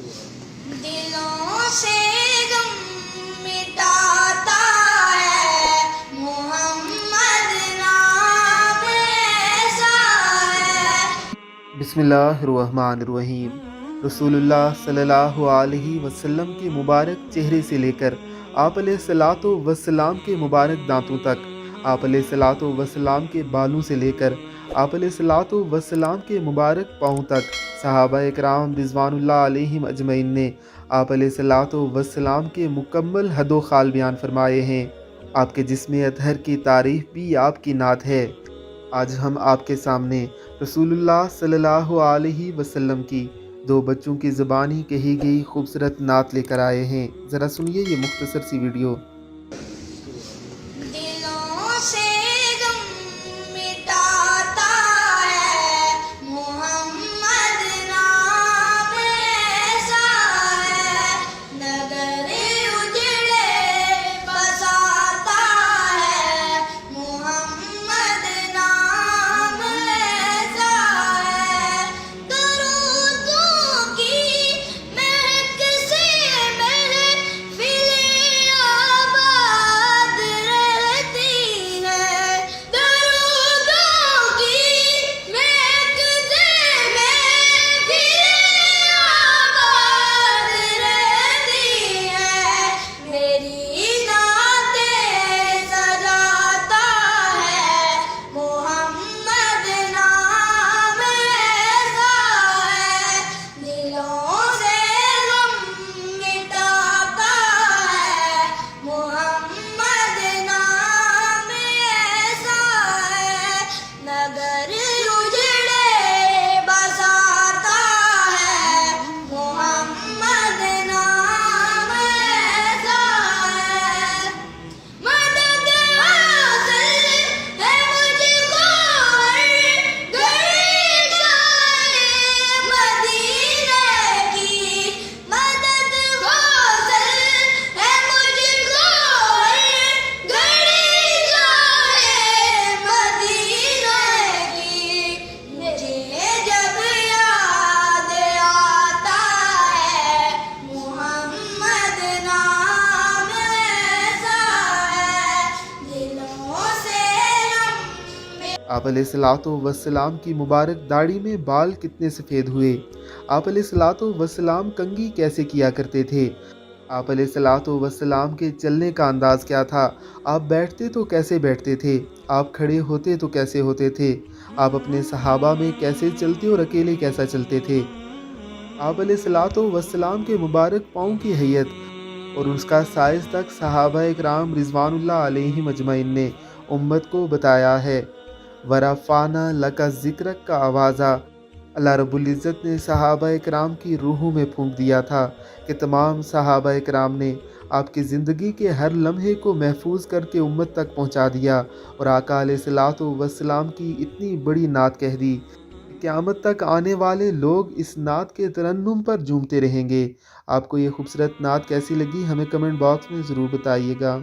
دلوں سے غم مٹاتا ہے محمد نام ایسا ہے۔ بسم اللہ الرحمن الرحیم۔ رسول اللہ صلی اللہ علیہ وسلم کے مبارک چہرے سے لے کر آپ علیہ الصلوۃ والسلام کے مبارک دانتوں تک، آپ علیہ الصلوۃ والسلام کے بالوں سے لے کر آپ علیہ الصلوۃ والسلام کے مبارک پاؤں تک، صحابہ اکرام رضوان اللہ علیہم اجمعین نے آپ علیہ الصلوۃ والسلام کے مکمل حد و خال بیان فرمائے ہیں۔ آپ کے جسم اطہر کی تعریف بھی آپ کی نعت ہے۔ آج ہم آپ کے سامنے رسول اللہ صلی اللہ علیہ وسلم کی دو بچوں کی زبانی کہی گئی خوبصورت نعت لے کر آئے ہیں۔ ذرا سنیے یہ مختصر سی ویڈیو۔ دلوں سے غم مٹاتا ہے محمد نام ایسا ہے، نگر اجڑے بساتا ہے محمد نام ایسا ہے، درودوں کی مہک سے محفل آباد رہتی ہے، درودوں کی مہک سے محفل آباد رہتی ہے، میری نعتیں سجاتا ہے محمد نام ایسا ہے، دلوں سے غم مٹاتا ہے محمد نام ایسا ہے، نگر اجڑے بساتا ہے محمد نام ایسا ہے، مدد حاصل ہے مجھ کو ہر گھڑی شاہ مدینے کی، مدد حاصل ہے مجھ کو ہر گھڑی شاہ مدینے کی، مجھے جب یاد آتا ہے محمد نام ایسا ہے، دلوں سے غم آپ علیہ الصلوۃ والسلام کی مبارک داڑھی میں بال کتنے سفید ہوئے۔ آپ علیہ الصلوۃ والسلام کنگھی کیسے کیا کرتے تھے۔ آپ علیہ الصلوۃ والسلام کے چلنے کا انداز کیا تھا۔ آپ بیٹھتے تو کیسے بیٹھتے تھے، آپ کھڑے ہوتے تو کیسے ہوتے تھے، آپ اپنے صحابہ میں کیسے چلتے اور اکیلے کیسا چلتے تھے۔ آپ علیہ الصلوۃ والسلام کے مبارک پاؤں کی حیت اور اس کا سائز تک صحابہ اکرام رضوان اللہ علیہم اجمعین نے امت کو بتایا ہے۔ وَرَفَعْنَا لَكَ ذِكْرَكَ کا آوازہ اللہ رب العزت نے صحابہ اکرام کی روحوں میں پھونک دیا تھا کہ تمام صحابہ اکرام نے آپ کی زندگی کے ہر لمحے کو محفوظ کر کے امت تک پہنچا دیا، اور آقا علیہ الصلوۃ والسلام کی اتنی بڑی نعت کہہ دی کہ قیامت تک آنے والے لوگ اس نعت کے ترنم پر جھومتے رہیں گے۔ آپ کو یہ خوبصورت نعت کیسی لگی ہمیں کمنٹ باکس میں ضرور بتائیے گا۔